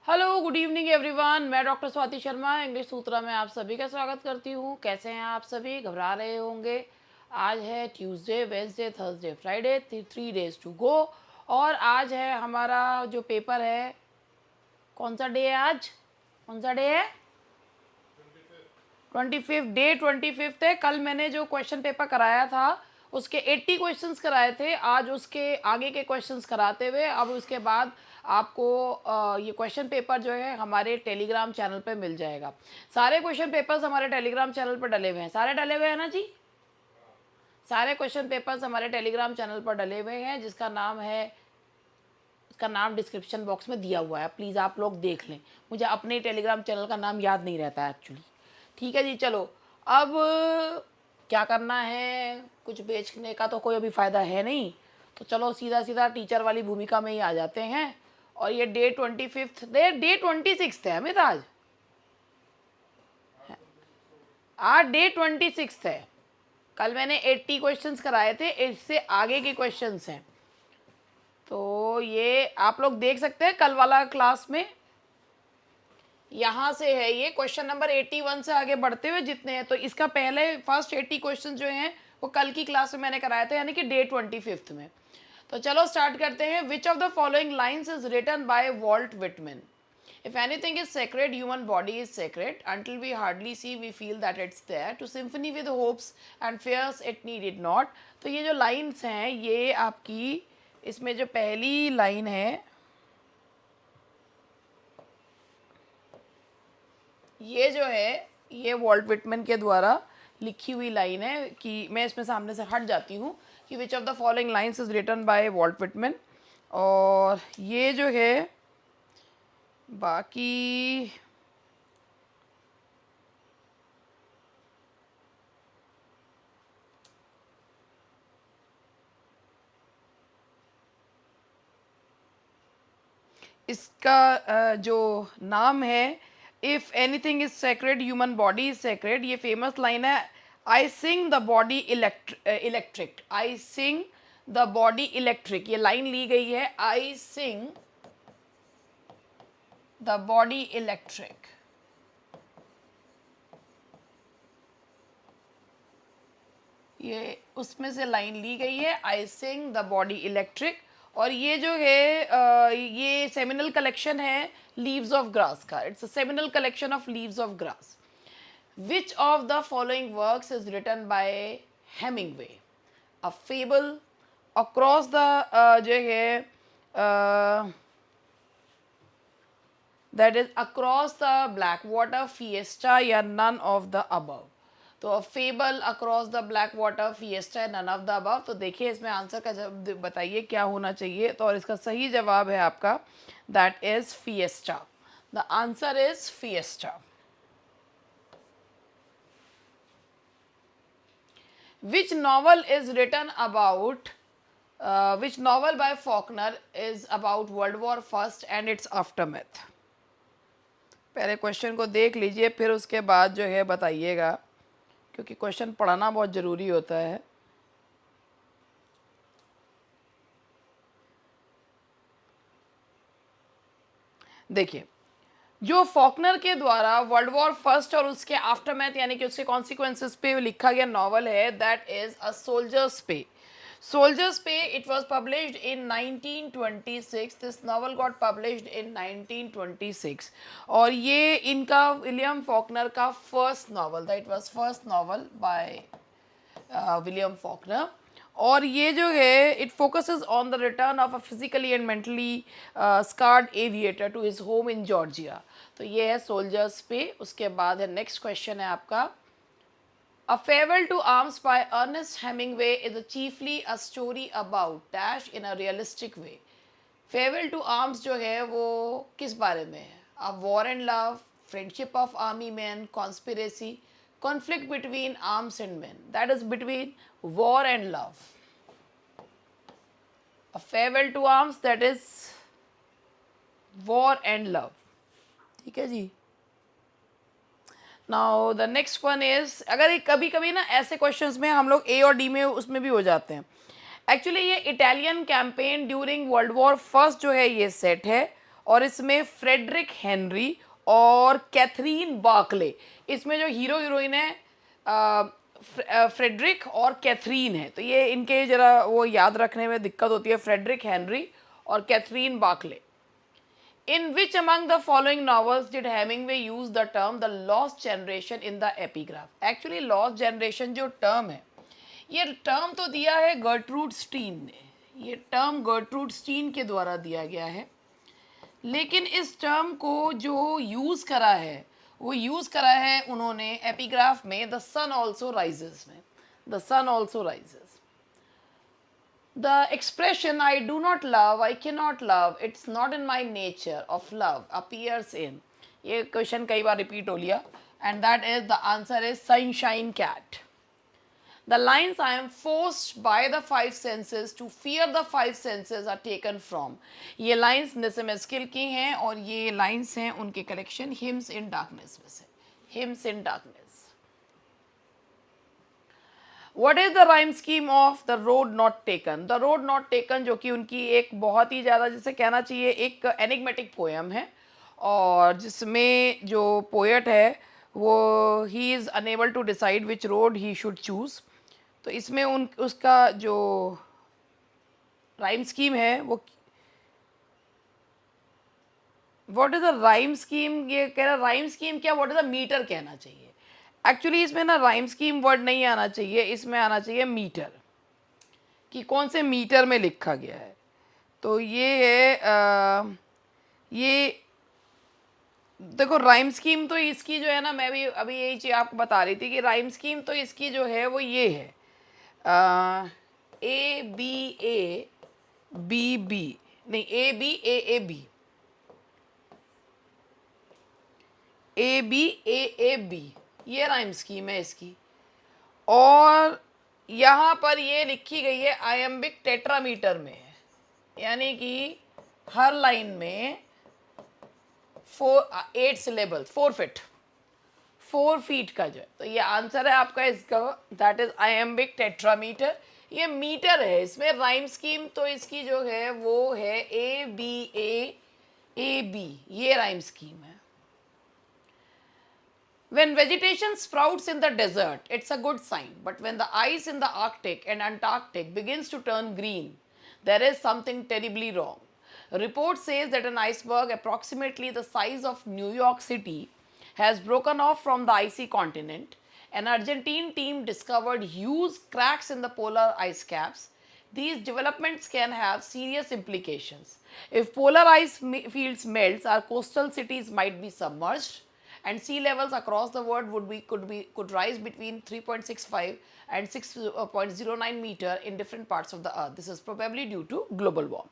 Hello good evening everyone. मैं doctor Swati Sharma English सूत्रा में आप सभी का स्वागत करती हूँ। कैसे हैं आप सभी? घबरा रहे होंगे। आज है Tuesday, Wednesday, Thursday, Friday, 3 days to go. और आज है हमारा जो पेपर है। कौन सा डे है आज? कौन सा डे है? 25th है। कल मैंने जो क्वेश्चन पेपर कराया था उसके 80 क्वेश्चंस कराए थे। आज उसके आगे के क्वेश्चंस कराते हुए अब उसके बाद आपको ये क्वेश्चन पेपर जो है हमारे टेलीग्राम चैनल पे मिल जाएगा। सारे क्वेश्चन पेपर्स हमारे टेलीग्राम चैनल पर डले हुए हैं। सारे डले हुए हैं ना जी? सारे क्वेश्चन पेपर्स हमारे टेलीग्राम चैनल पर डले हुए हैं, जिसका नाम है, इसका नाम डिस्क्रिप्शन बॉक्स में दिया हुआ है। प्लीज़ आप लोग देख लें। मुझे अपने टेलीग्राम चैनल का नाम याद नहीं रहता है एक्चुअली। ठीक है जी, चलो अब क्या करना है? कुछ बेचने का तो कोई अभी फ़ायदा है नहीं, तो चलो सीधा सीधा टीचर वाली भूमिका में ही आ जाते हैं। और ये डे 25th, डे 26 है अमित। आज डे 26 है। कल मैंने 80 क्वेश्चंस कराए थे, इससे आगे के क्वेश्चंस हैं। तो ये आप लोग देख सकते हैं कल वाला क्लास में। यहाँ से है ये क्वेश्चन नंबर 81 से आगे बढ़ते हुए जितने हैं, तो इसका पहले फर्स्ट 80 क्वेश्चन जो हैं वो कल की क्लास में मैंने कराए थे, यानी कि डे 25th में। तो चलो स्टार्ट करते हैं। Which of the following lines is written by Walt Whitman? If anything is sacred, human body is sacred. Until we hardly see, we feel that it's there. To symphony with hopes and fears, it needed not. तो ये जो lines हैं, ये आपकी इसमें जो पहली line है, ये जो है ये वॉल्ट विटमैन के द्वारा लिखी हुई लाइन है। कि मैं इसमें सामने से हट जाती हूँ कि which of the following lines is written by Walt Whitman. और ये जो है बाकी इसका जो नाम है, if anything is sacred human body is sacred, ये फेमस लाइन है। I sing the body electric, I sing the body electric, ये लाइन ली गई है। I sing the body electric, ये उसमें से लाइन ली गई है। I sing the body electric. और ये जो है ये सेमिनल कलेक्शन है लीव्स ऑफ ग्रास का। It's a seminal collection of Leaves of Grass. Which of the following works is written by Hemingway? A Fable, Across the जो है that is Across the Black Water, Fiesta, या none of the above? तो Fable, Across the Black Water, Fiesta, none of the above. तो देखिए इसमें answer का जब बताइए क्या होना चाहिए। तो और इसका सही जवाब है आपका that is fiesta. The answer is fiesta. Which novel is written about? Which novel by Faulkner is about World War First and its aftermath? पहले क्वेश्चन को देख लीजिए, फिर उसके बाद जो है बताइएगा, क्योंकि क्वेश्चन पढ़ना बहुत ज़रूरी होता है। देखिए, जो फॉकनर के द्वारा वर्ल्ड वॉर फर्स्ट और उसके आफ्टरमैथ यानी कि उसके कॉन्सिक्वेंसेस पे लिखा गया नॉवल है, दैट इज अ सोल्जर्स पे। Soldiers Pay, it was published in 1926. This novel got published in 1926. और ये इनका विलियम फॉकनर का फर्स्ट नॉवल था। It was first novel by William Faulkner. और ये जो है it focuses on the return of a physically and mentally scarred aviator to his home in Georgia. तो ये है सोल्जर्स पे। उसके बाद है नेक्स्ट क्वेश्चन है आपका, A Farewell to Arms by Ernest Hemingway is chiefly a story about dash in a realistic way. Farewell to Arms जो है वो किस बारे में है? A war and love, friendship of army men, conspiracy, conflict between arms and men. That is between war and love. A Farewell to Arms, that is war and love. ठीक है जी। Now the next one is, अगर कभी कभी ना ऐसे questions में हम लोग ए और डी में उसमें भी हो जाते हैं। एक्चुअली ये Italian campaign during world war first जो है ये सेट है। और इसमें फ्रेडरिक हेनरी और कैथरीन बार्कले, इसमें जो हीरो हीरोइन है फ्रेडरिक और कैथरीन है, तो ये इनके ज़रा वो याद रखने में दिक्कत होती है, फ्रेडरिक हेनरी और Catherine Barkley. In which among the following novels did Hemingway use the term the lost generation in the epigraph? Actually lost generation जो term है, ये term तो दिया है गर्ट्रूड स्टीन ने, ये term गर्ट्रूड स्टीन के द्वारा दिया गया है, लेकिन इस term को जो यूज़ करा है वो यूज़ करा है उन्होंने एपिग्राफ में द सन ऑल्सो राइजेस में. The Sun Also Rises. The expression I do not love, I cannot love, it's not in my nature of love appears in, ये क्वेश्चन कई बार रिपीट हो लिया, and that is the answer is Sunshine Cat. The lines I am forced by the five senses to fear the five senses are taken from, ये lines नेसेमेस्किल की हैं और ये lines हैं उनके कलेक्शन Hymns in Darkness में से. Hymns in Darkness. What is the rhyme scheme of the road not taken? The road not taken जो कि उनकी एक बहुत ही ज़्यादा जिसे कहना चाहिए एक एनिग्मेटिक पोएम है, और जिसमें जो पोएट है वो he is unable to decide which road he should choose. तो इसमें उसका जो राइम स्कीम है वो what is the rhyme scheme, ये कह रहा राइम स्कीम क्या, व्हाट इज़ द मीटर कहना चाहिए. एक्चुअली इसमें ना राइम स्कीम वर्ड नहीं आना चाहिए, इसमें आना चाहिए मीटर, कि कौन से मीटर में लिखा गया है. तो ये है ये देखो राइम स्कीम तो इसकी जो है ना, मैं भी अभी यही चीज़ आपको बता रही थी कि राइम स्कीम तो इसकी जो है वो ये है ए बी बी नहीं A B A B A B A B, ये राइम स्कीम है इसकी. और यहाँ पर ये लिखी गई है आयम्बिक टेट्रामीटर में, यानी कि हर लाइन में 8 सिलेबल 4 फीट 4 फीट का जो है, तो ये आंसर है आपका इसका, दैट इज आयम्बिक टेट्रामीटर. ये मीटर है, इसमें राइम स्कीम तो इसकी जो है वो है ए बी, ये राइम स्कीम है. When vegetation sprouts in the desert, it's a good sign. But when the ice in the Arctic and Antarctic begins to turn green, there is something terribly wrong. A report says that an iceberg approximately the size of New York City has broken off from the icy continent. An Argentine team discovered huge cracks in the polar ice caps. These developments can have serious implications. If polar ice fields melts, our coastal cities might be submerged, and sea levels across the world could rise between 3.65 and 6.09 meter in different parts of the earth. This is probably due to global warming.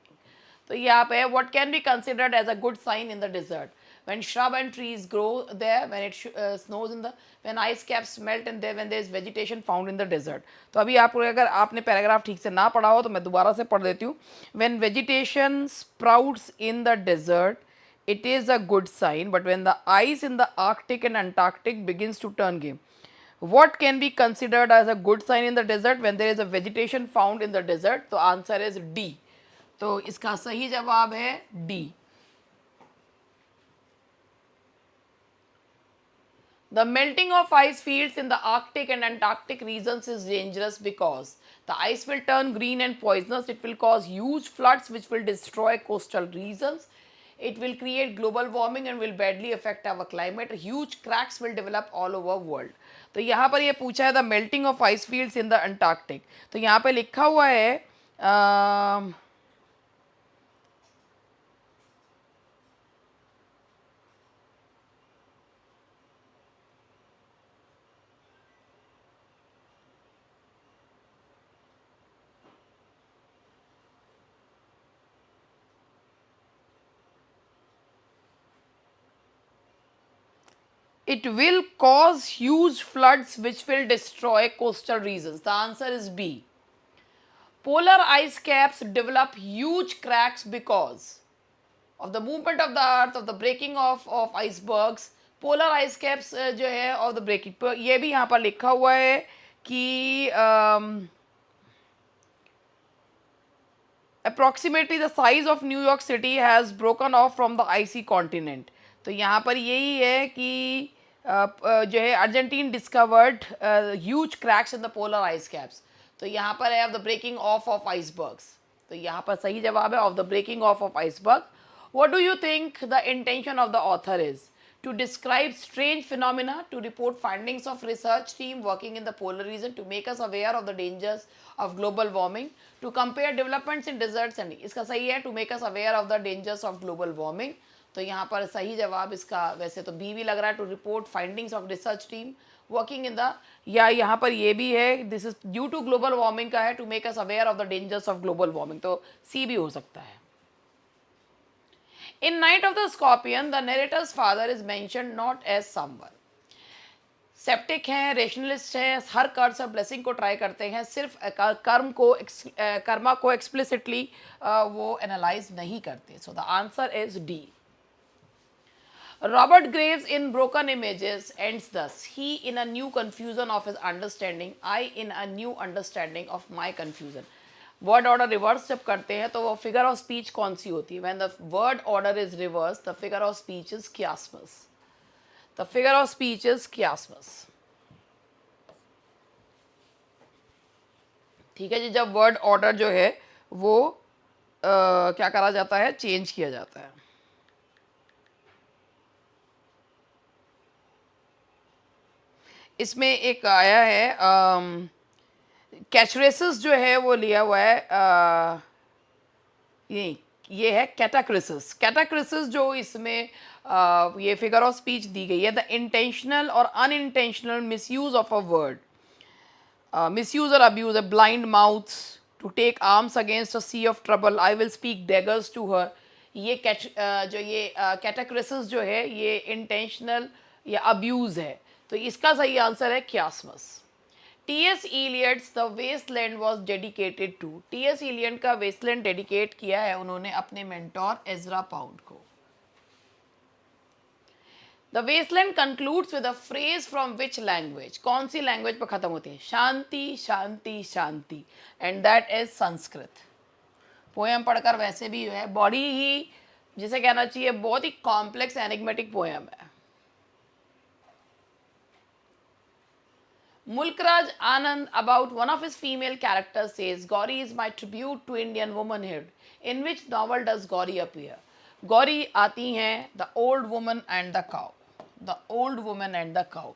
तो यहाँ पे what can be considered as a good sign in the desert? When shrub and trees grow there, when it snows in the, when ice caps melt and there, when there is vegetation found in the desert. तो अभी आप अगर आपने paragraph ठीक से ना पढ़ा हो तो मैं दोबारा से पढ़ देती हूँ. When vegetation sprouts in the desert, it is a good sign, but when the ice in the Arctic and Antarctic begins to turn gray, what can be considered as a good sign in the desert when there is a vegetation found in the desert? तो answer is D. तो इसका सही जवाब है D. The melting of ice fields in the Arctic and Antarctic regions is dangerous because the ice will turn green and poisonous. It will cause huge floods which will destroy coastal regions. It will create global warming and will badly affect our climate. Huge cracks will develop all over world. तो यहाँ पर ये पूछा है the melting of ice fields in the Antarctic. तो यहाँ पे लिखा हुआ है it will cause huge floods which will destroy coastal regions. The answer is B. Polar ice caps develop huge cracks because of the movement of the earth, of the breaking of icebergs. Polar ice caps जो है of the breaking, ये भी यहाँ पर लिखा हुआ है कि approximately the size of New York city has broken off from the icy continent. तो यहाँ पर यही है कि जो है Argentine discovered huge cracks in the polar ice caps. तो यहाँ पर है of the breaking off icebergs. तो यहाँ पर सही जवाब है of the breaking off iceberg. What do you think the intention of the author is? To describe strange phenomena, to report findings of research team working in the polar region, to make us aware of the dangers of global warming, to compare developments in deserts and इसका सही है to make us aware of the dangers of global warming। तो यहाँ पर सही जवाब इसका वैसे तो बी भी लग रहा है, to report findings of research team working in the, या यहाँ पर ये भी है this is due to global warming का है to make us aware of the dangers of global warming, तो सी भी हो सकता है। In Night of the Scorpion, the narrator's father is mentioned not as someone. Septic हैं, रेशनलिस्ट हैं, हर कर्स और ब्लेसिंग को ट्राई करते हैं, सिर्फ कर्मा को एक्सप्लिसिटली वो एनालाइज नहीं करते। So the answer is D. Robert Graves in Broken Images ends thus: He in a new confusion of his understanding, I in a new understanding of my confusion. Word order reverse जब करते हैं तो वो figure of speech कौन सी होती है? When the word order is reverse the figure of speech is chiasmus. The figure of speech is chiasmus. ठीक है जी, जब वर्ड ऑर्डर जो है वो क्या करा जाता है? चेंज किया जाता है। इसमें एक आया है कैचरेसिस जो है वो लिया हुआ है ये है कैटाक्रिसिस। कैटाक्रिसिस जो इसमें ये फिगर ऑफ स्पीच दी गई है, द इंटेंशनल और unintentional misuse of a word, misuse और abuse, a blind mouths to take arms against a sea of trouble, I will speak daggers to her. ये जो ये कैटाक्रिसिस जो है ये इंटेंशनल या अब्यूज है, तो इसका सही आंसर है कियास्मस। T.S. Eliot's The Wasteland was dedicated to, T.S. Eliot का वेस्टलैंड डेडिकेट किया है उन्होंने अपने मेंटोर एजरा पाउंड को। The Wasteland concludes with a phrase from which language? कौन सी लैंग्वेज पर खत्म होती है? Shantih shantih shantih, and that is Sanskrit. Poem पढ़कर वैसे भी है बॉडी ही जिसे कहना चाहिए बहुत ही कॉम्प्लेक्स एनिग्मेटिक पोएम है। Mulkraj Anand about one of his female characters says, Gauri is my tribute to Indian womanhood. In which novel does Gauri appear? Gauri आती हैं The Old Woman and the Cow. The Old Woman and the Cow.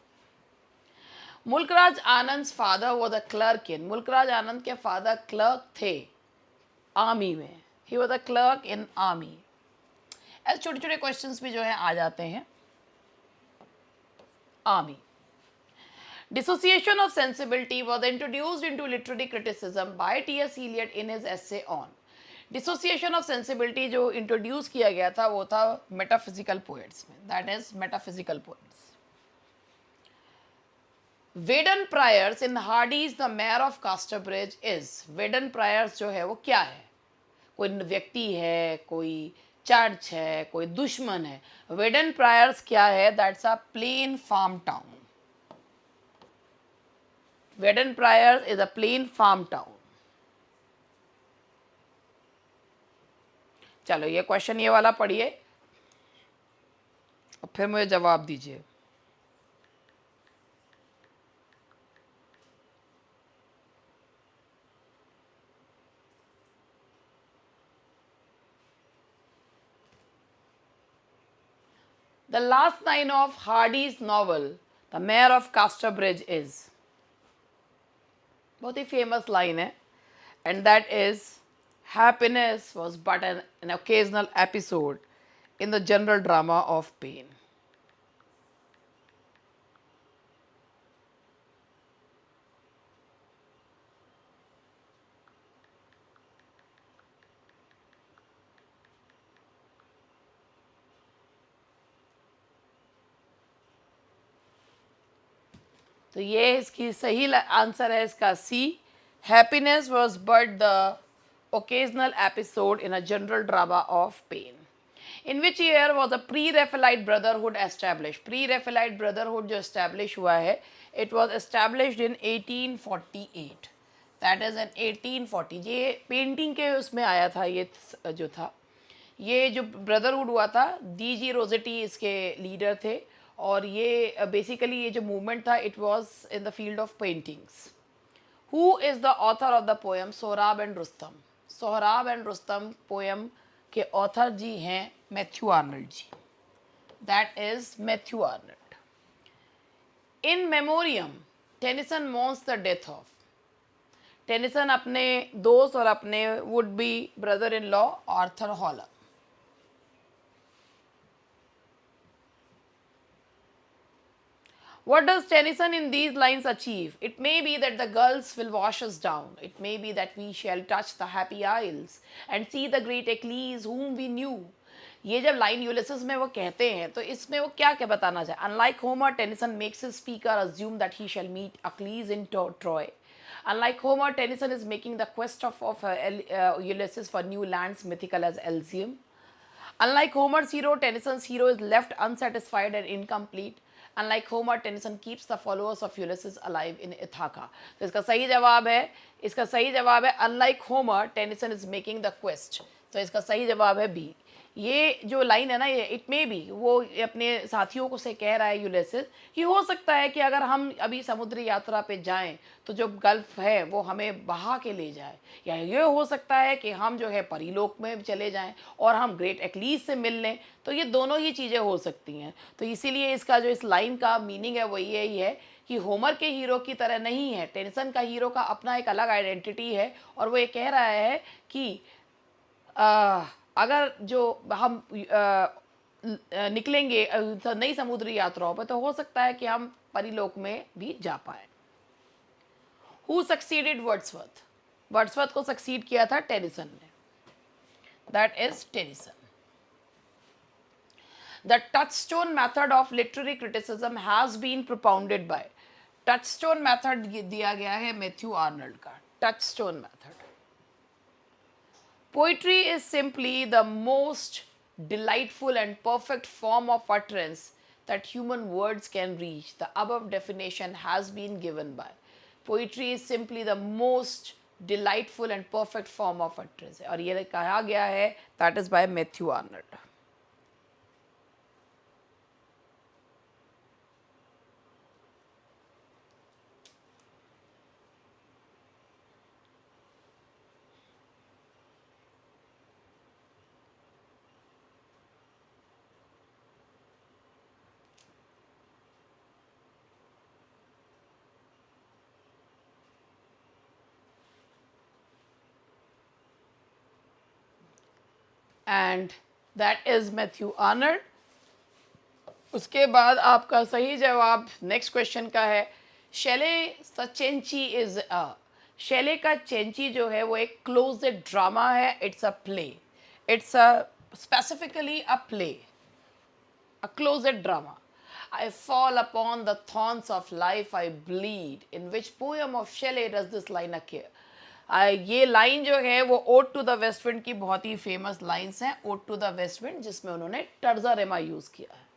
Mulkraj Anand's father was a clerk in. Mulkraj Anand के father clerk थे army में. He was a clerk in army. ऐसे छोटे छोटे questions भी जो है आ जाते हैं army. Dissociation of sensibility was introduced into literary criticism by T.S. Eliot in his essay on. Dissociation of sensibility जो introduce किया गया था वो था metaphysical poets में, that is metaphysical poets. Weddon Priors in Hardy's The Mayor of Casterbridge is, Weddon Priors जो है वो क्या है? कोई व्यक्ति है, कोई चर्च है, कोई दुश्मन है। Weddon Priors क्या है? That's a plain farm town. Weddon Priors is a plain farm town. चलो ये क्वेश्चन ये वाला पढ़िए और फिर मुझे जवाब दीजिए। The last line of Hardy's novel, The Mayor of Casterbridge is, बहुत ही फेमस लाइन है, and that is, happiness was but an occasional episode in the general drama of pain. तो ये इसकी सही आंसर है इसका C. Happiness was but the occasional episode in a general drama of pain. In which year was a pre Raphaelite brotherhood establish? Pre Raphaelite brotherhood जो establish हुआ है, it was established in 1848। That is in 1840। ये painting के उसमें आया था, ये जो था, ये जो ब्रदरहुड हुआ था, डी जी रोजेटी इसके लीडर थे। और ये बेसिकली ये जो मूवमेंट था, it was in the field of paintings. Who is the author of the poem Sohrab and Rustam? Sohrab and Rustam poem के ऑथर जी हैं Matthew Arnold ji. That is Matthew Arnold. In Memoriam Tennyson mourns the death of. Tennyson अपने दोस्त और अपने would be brother in law Arthur Hallam. What does Tennyson in these lines achieve? It may be that the gulls will wash us down. It may be that we shall touch the happy isles and see the great Achilles whom we knew. ये जब line Ulysses में वो कहते हैं तो इसमें वो क्या क्या बताना चाहे? Unlike Homer, Tennyson makes his speaker assume that he shall meet Achilles in Troy. Unlike Homer, Tennyson is making the quest of Ulysses for new lands mythical as Elysium. Unlike Homer's hero, Tennyson's hero is left unsatisfied and incomplete. Unlike Homer, Tennyson keeps the followers of Ulysses alive in Ithaca. तो इसका सही जवाब है Unlike Homer, Tennyson is making the quest. तो इसका सही जवाब है बी। ये जो लाइन है ना, ये इट मे बी, वो अपने साथियों को से कह रहा है यूलिसिस कि हो सकता है कि अगर हम अभी समुद्री यात्रा पे जाएं तो जो गल्फ है वो हमें बहा के ले जाए, या ये हो सकता है कि हम जो है परीलोक में चले जाएं और हम ग्रेट एक्लीज से मिल लें। तो ये दोनों ही चीज़ें हो सकती हैं। तो इसीलिए इसका जो इस लाइन का मीनिंग है वो यही है कि होमर के हीरो की तरह नहीं है, टेनिसन का हीरो का अपना एक अलग आइडेंटिटी है। और वो ये कह रहा है कि अगर जो हम निकलेंगे नई समुद्री यात्राओं पर, तो हो सकता है कि हम परिलोक में भी जा पाए। Who succeeded Wordsworth? वर्ड्सवर्थ को सक्सीड किया था टेनिसन ने। That is Tennyson. The touchstone method of literary criticism has been propounded by. Touchstone method दिया गया है मैथ्यू आर्नल्ड का। Touchstone method. Poetry is simply the most delightful and perfect form of utterance that human words can reach. The above definition has been given by. Poetry is simply the most delightful and perfect form of utterance. और ये कहा गया है, that is by Matthew Arnold. And that is Matthew Arnold. उसके बाद आपका सही जवाब नेक्स्ट क्वेश्चन का है, Shelley the चेंची is a. Shelley का चेंची जो है वो एक क्लोज्ड ड्रामा है। It's a play. It's a specifically a play, a closed drama. I fall upon the thorns of life I bleed. In which poem of Shelley does this line occur? ये line जो है वो Ode to the West Wind की बहुत ही famous lines हैं। Ode to the West Wind, जिसमें उन्होंने टर्जा रेमा यूज किया है।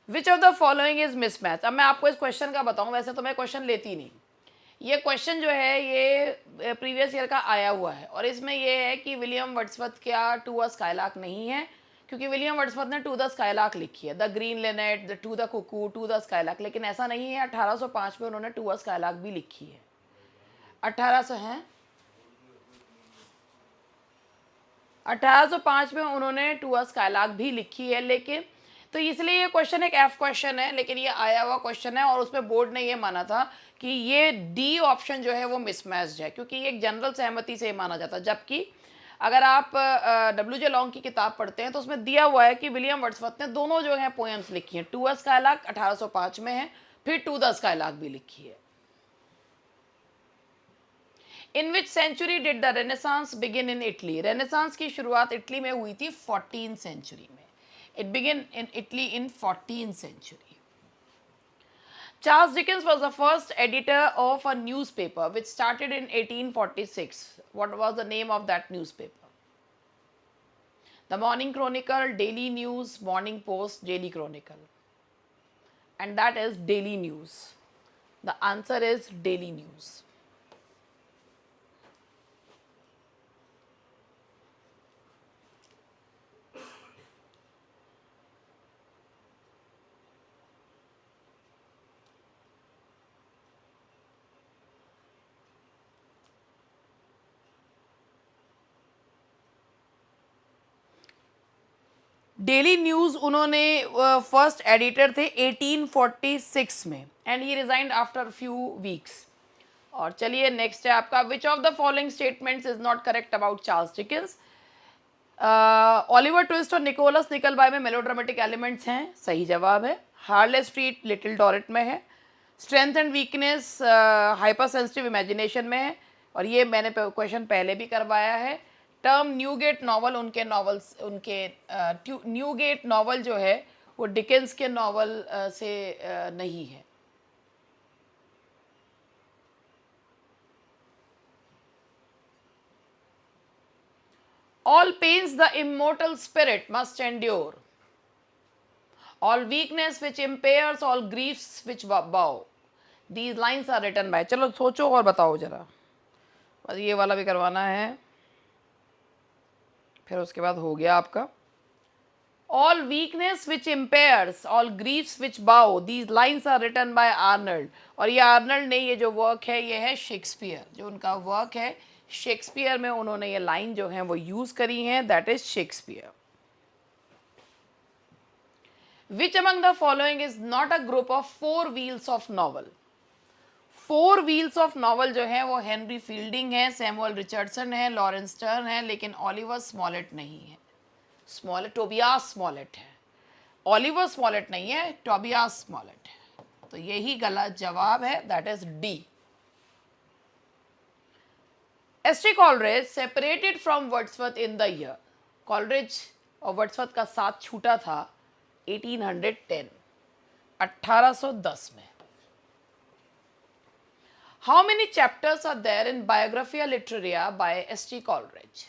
Which of the following is mismatch? अब मैं आपको इस क्वेश्चन का बताऊं, वैसे तो मैं क्वेश्चन लेती नहीं। ये क्वेश्चन जो है ये प्रीवियस ईयर का आया हुआ है, और इसमें ये है कि विलियम वर्ड्सवर्थ क्या टू अ स्काईलार्क नहीं है, क्योंकि विलियम वर्ड्सवर्थ ने टू द स्काईलार्क लिखी है, the Green Linnet, the To the Cuckoo, To the Skylark. लेकिन ऐसा नहीं है, 1805 में उन्होंने टू अ स्काईलार्क भी लिखी है। 1800 है 1805 में उन्होंने टू अ स्काईलार्क भी लिखी है। लेकिन तो इसलिए ये क्वेश्चन एक एफ क्वेश्चन है, लेकिन ये आया हुआ क्वेश्चन है, और उसमें बोर्ड ने ये माना था कि ये डी ऑप्शन जो है वो मिसमैच्ड है, क्योंकि ये एक जनरल सहमति से माना जाता है। जबकि अगर आप डब्ल्यू जे लॉन्ग की किताब पढ़ते हैं तो उसमें दिया हुआ है कि विलियम वर्ड्सवर्थ ने दोनों जो है पोएम्स लिखी हैं। टू अ स्काईलार्क 1805 में है, फिर टू द स्काईलार्क भी लिखी है। In which century did the Renaissance begin in Italy? Renaissance की शुरुआत इटली में हुई थी 14th सेंचुरी में। It begin in Italy in 14th century. Charles Dickens was the first editor of a newspaper which started in 1846. What was the name of that newspaper? The Morning Chronicle, Daily News, Morning Post, Daily Chronicle. And that is Daily News. The answer is Daily News. Daily News उन्होंने first editor थे 1846 में, and he resigned after few weeks. और चलिए next है आपका, which of the following statements is not correct about Charles Dickens. Oliver Twist और Nicholas Nickleby में melodramatic elements हैं, सही जवाब है। हार्ले स्ट्रीट लिटिल डॉरेट में है। Strength and weakness hyper sensitive imagination में है, और ये मैंने क्वेश्चन पहले भी करवाया है। टर्म न्यूगेट नॉवल उनके नॉवल्स, उनके न्यूगेट नॉवल जो है वो डिकेंस के नॉवल से नहीं है। All pains the immortal spirit must endure, all weakness which impairs, all griefs which bow. These lines are written by, चलो सोचो और बताओ जरा, बस ये वाला भी करवाना है, फिर उसके बाद हो गया आपका। All weakness which impairs, all griefs which bow, these lines are written by Arnold। और ये आर्नल्ड ने ये जो वर्क है ये है शेक्सपियर, जो उनका वर्क है शेक्सपियर में उन्होंने ये लाइन जो है वो यूज़ करी हैं, that is Shakespeare. Which among the following is not a group of four wheels of novel? Four wheels of novel जो है वो हेनरी फील्डिंग है, सैमुअल रिचर्डसन है, लॉरेंस स्टर्न है, लेकिन ऑलिवर स्मॉलेट नहीं है। स्मॉलेट टोबियास स्मॉलेट है, ऑलिवर स्मॉलेट नहीं है, टोबियास स्मॉलेट है। तो यही गलत जवाब है, that is D. S T. Coleridge separated from Wordsworth in the year, Coleridge और वर्ड्सवर्थ का साथ छूटा था 1810, 1810 में। How many chapters are there in Biographia Literaria by S T. Coleridge?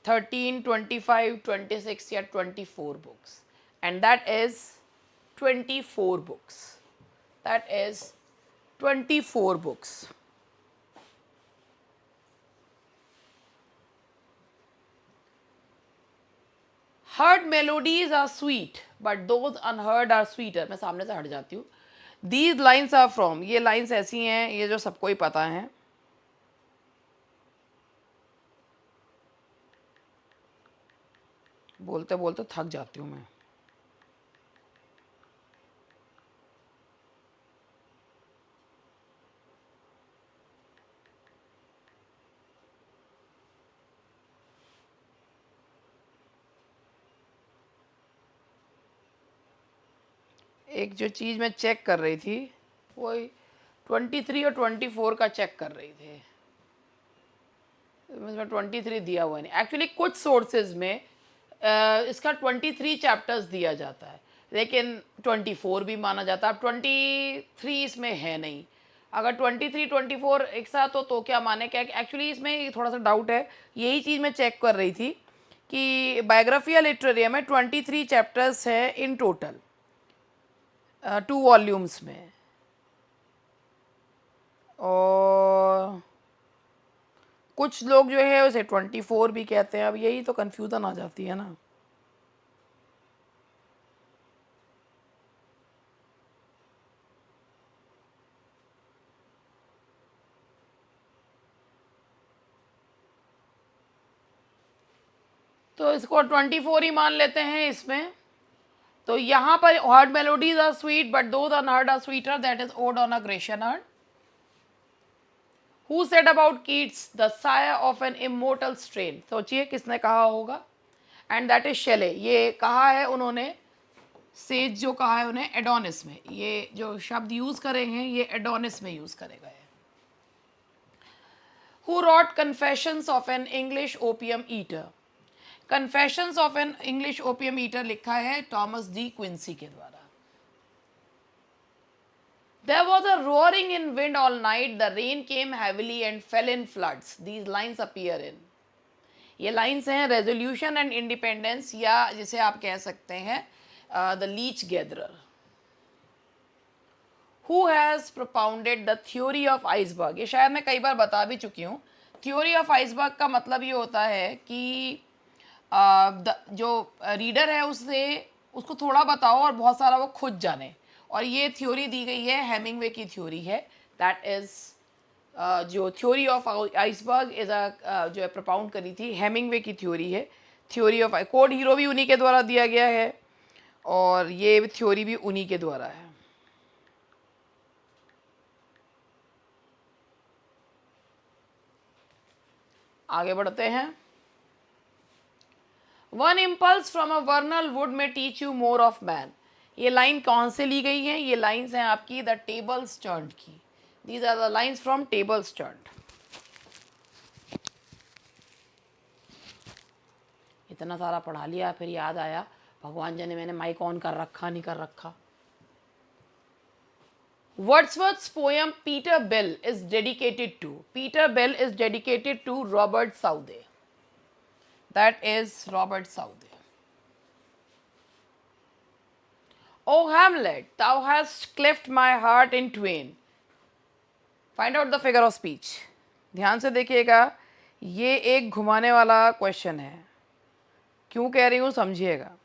13, 25, 26 या 24 books, and that is 24 books, that is 24 books. Heard melodies are sweet but those unheard are sweeter, मैं सामने से हट जाती हूँ। दीज लाइन्स आर फ्रॉम, ये lines ऐसी हैं, ये जो सबको ही पता है। बोलते बोलते थक जाती हूँ मैं। एक जो चीज़ मैं चेक कर रही थी वही 23 और 24 का चेक कर रही थी, इसमें 23 दिया हुआ नहीं। एक्चुअली कुछ सोर्सेज में इसका 23 चैप्टर्स दिया जाता है, लेकिन 24 भी माना जाता है। अब 23 इसमें है नहीं, अगर 23 24 एक साथ हो तो क्या माने क्या। एक्चुअली इसमें थोड़ा सा डाउट है, यही चीज़ मैं चेक कर रही थी कि बायोग्राफिया लिटरेरिया में 23 चैप्टर्स है इन टोटल, 2 वॉल्यूम्स में, और कुछ लोग जो है उसे 24 भी कहते हैं। अब यही तो कन्फ्यूज़न आ जाती है ना। तो इसको 24 ही मान लेते हैं इसमें। तो यहाँ पर heard melodies are sweet but those unheard are sweeter, that is Ode on a Grecian Urn. Who said about Keats the sire of an immortal strain? सोचिए किसने कहा होगा, एंड दैट इज शेले। ये कहा है उन्होंने, सेज जो कहा है उन्हें एडोनिस में, ये जो शब्द यूज करे हैं ये एडोनिस में यूज करे गए हैं। Who wrote Confessions of an English Opium Eater? Confessions of an English Opium Eater लिखा है टॉमस डी क्विंसी के द्वारा। There was a roaring in wind all night, the rain came heavily and fell in floods. These lines appear in, ये लाइन्स हैं Resolution and Independence, या जिसे आप कह सकते हैं the Leech Gatherer. Who has propounded the theory of iceberg? ये शायद मैं कई बार बता भी चुकी हूँ। थ्योरी ऑफ आइसबर्ग का मतलब ये होता है कि जो रीडर है उसको थोड़ा बताओ और बहुत सारा वो खुद जाने, और ये थ्योरी दी गई है हेमिंगवे की थ्योरी है, दैट इज़ जो थ्योरी ऑफ आइसबर्ग इज जो है प्रपाउंड करी थी हेमिंगवे की थ्योरी है, थ्योरी ऑफ कोड हीरो भी उन्हीं के द्वारा दिया गया है और ये थ्योरी भी उन्हीं के द्वारा है। आगे बढ़ते हैं। One impulse from a vernal wood may teach you more of man. ये लाइन कौन से ली गई है? ये लाइंस हैं आपकी द टेबल स्टर्न की। These are the lines from tables turned. इतना सारा पढ़ा लिया फिर याद आया भगवान जाने मैंने माइक ऑन कर रखा नहीं कर रखा। Wordsworth's poem Peter Bell is dedicated to. Peter Bell is dedicated to Robert Southey. That is Robert Southey. O Hamlet, thou hast cleft my heart in twain. Find out the figure of speech. ध्यान से देखिएगा, ये एक घुमाने वाला question है। क्यों कह रही हूँ समझिएगा।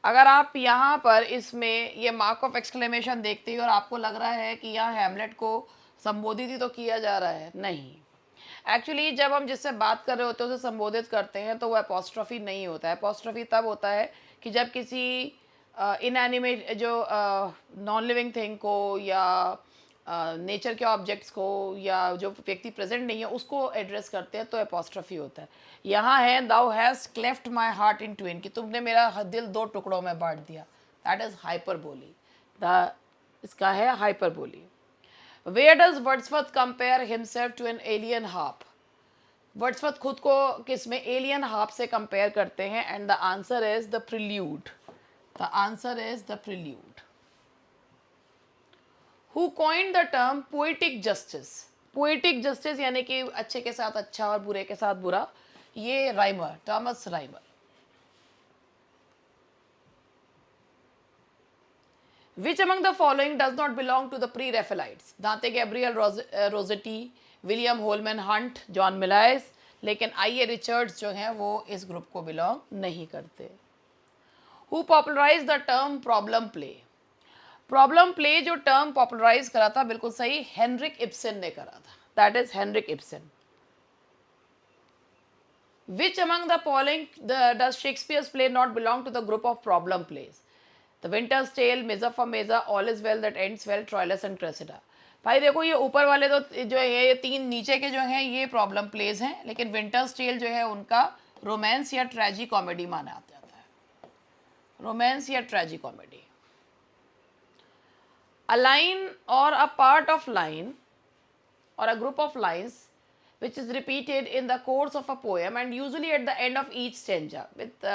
अगर आप यहाँ पर इसमें ये मार्क ऑफ एक्सक्लेमेशन देखते ही और आपको लग रहा है कि यहाँ हैमलेट को संबोधित ही तो किया जा रहा है, नहीं। एक्चुअली जब हम जिससे बात कर रहे होते हैं उसे संबोधित करते हैं तो वो एपोस्ट्रफी नहीं होता है। एपोस्ट्रफी तब होता है कि जब किसी इनएनिमेट जो नॉन लिविंग थिंग को या नेचर के ऑब्जेक्ट्स को या जो व्यक्ति प्रेजेंट नहीं है उसको एड्रेस करते हैं तो एपोस्ट्रफी होता है। यहाँ है thou has cleft my heart in twain, कि तुमने मेरा दिल दो टुकड़ों में बांट दिया। That is hyperbole. द इसका है hyperbole. Where does Wordsworth compare himself to an alien harp? Wordsworth खुद को किस में? एलियन हार्प से कंपेयर करते हैं and the answer is the prelude. The answer is the prelude. Who coined the term poetic justice? Poetic justice यानी कि अच्छे के साथ अच्छा और बुरे के साथ बुरा, ये Rymer, Thomas Rymer. Which among the following does not belong to the pre-Raphaelites? दांते Gabriel Rossetti, William Holman Hunt, John Millais, लेकिन आइए रिचर्ड्स जो हैं वो इस ग्रुप को बिलोंग नहीं करते। Who popularized the term problem play? Problem play जो टर्म पॉपुलराइज करा था, बिल्कुल सही, हेनरिक इब्सन ने करा था। That is Henrik Ibsen. Which among the following does Shakespeare's play not belong to the group of problem plays? The Winter's Tale, measure for measure, all is well that ends well, Troilus and Cressida. भाई देखो ये ऊपर वाले तो जो है ये तीन नीचे के जो हैं ये प्रॉब्लम प्लेज हैं, लेकिन विंटर्स टेल जो है उनका रोमांस या ट्रेजी कॉमेडी माना जाता है। रोमांस या ट्रेजी comedy. A line or a part of line or a group of lines which is repeated in the course of a poem and usually at the end of each stanza with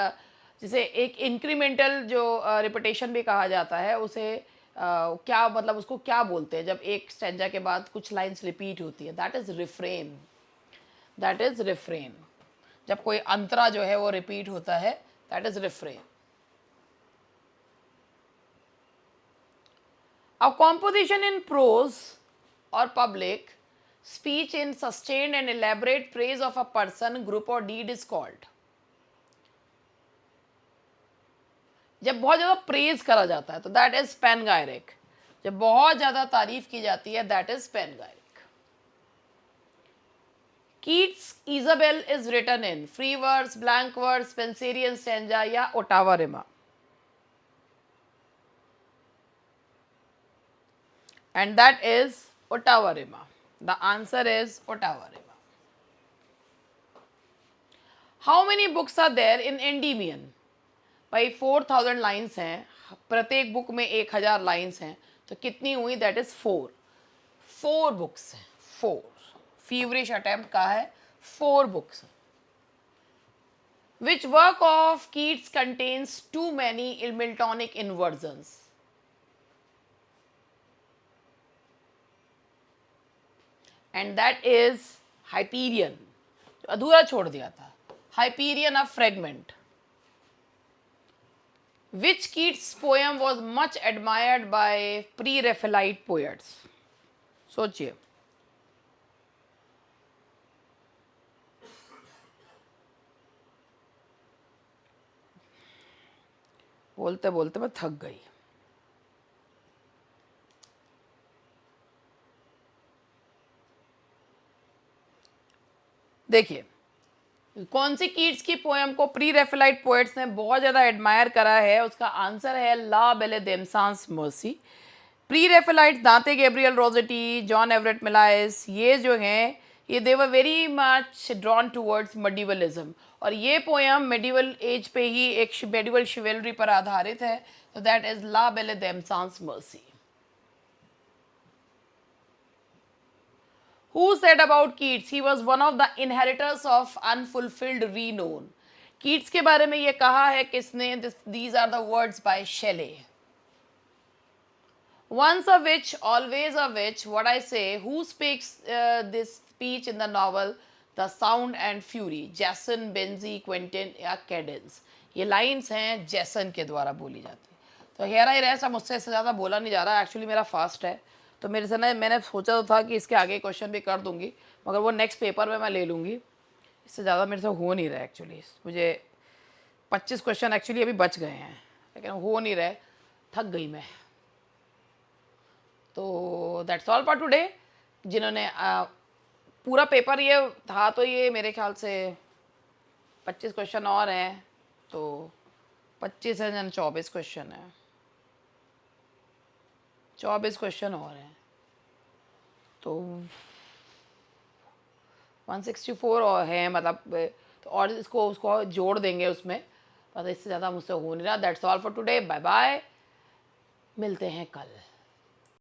जिसे एक incremental जो repetition भी कहा जाता है, उसे क्या मतलब उसको क्या बोलते हैं जब एक स्टेंजा के बाद कुछ लाइंस रिपीट होती है? That is refrain. That is refrain. जब कोई अंतरा जो है वो रिपीट होता है, that is refrain. A composition in prose or public speech in sustained and elaborate praise of a person, group or deed is called? जब बहुत ज़्यादा प्रेज करा जाता है तो दैट इज पैनगायरिक। जब बहुत ज़्यादा तारीफ की जाती है that is panegyric. Keats Isabel is written in free words, blank words, Spenserian stanza या ottava rima? And that is Ottawa Rima. The answer is Ottawa Rima. How many books are there in Endymion? भाई 4000 lines हैं, प्रत्येक book में 1000 lines हैं, तो कितनी हुई? That is 4। 4 books हैं, 4। फीवरिश अटेम्प्ट का है, 4 books. Which work of Keats contains too many Miltonic inversions? And that is Hyperion, अधूरा छोड़ दिया था। Hyperion a fragment. Which Keats poem was much admired by pre-Raphaelite poets? सोचिए। बोलते बोलते मैं थक गई। देखिए कौन सी कीट्स की पोएम को प्री रेफेलाइट पोएट्स ने बहुत ज़्यादा एडमायर करा है? उसका आंसर है la belle dame sans merci. Pre Raphaelite Dante Gabriel Rossetti, John Everett Millais, ये जो हैं ये they were very much drawn towards medievalism, और ये पोएम मेडिवल एज पे ही एक मेडिवल शिवेलरी पर आधारित है। तो that is La belle dame sans mercy. Who said about Keats? He was one of the inheritors of unfulfilled renown. Keats के बारे में ये कहा है किसने? These are the words by Shelley. Once a witch, always a witch. What I say? Who speaks this speech in the novel? The Sound and Fury. Jason, Benzie, Quentin या Cadence. ये लाइन्स हैं जैसन के द्वारा बोली जाती है। तो हेरा ही रहे, मुझसे इससे ज़्यादा बोला नहीं जा रहा। एक्चुअली मेरा फास्ट है, तो मेरे से ना मैंने सोचा तो था कि इसके आगे क्वेश्चन भी कर दूंगी, मगर वो नेक्स्ट पेपर में मैं ले लूँगी। इससे ज़्यादा मेरे से हो नहीं रहा एक्चुअली। मुझे 25 क्वेश्चन एक्चुअली अभी बच गए हैं, लेकिन हो नहीं रहे, थक गई मैं। तो दैट्स ऑल फॉर टुडे। जिन्होंने पूरा पेपर ये था, तो ये मेरे ख्याल से 25 क्वेश्चन और हैं, तो 25 है जन 24 क्वेश्चन है, 24 क्वेश्चन और हैं, तो 164 और है मतलब। तो और इसको उसको जोड़ देंगे उसमें, पर इससे ज़्यादा मुझसे हो नहीं रहा। That's all for today. Bye bye, मिलते हैं कल।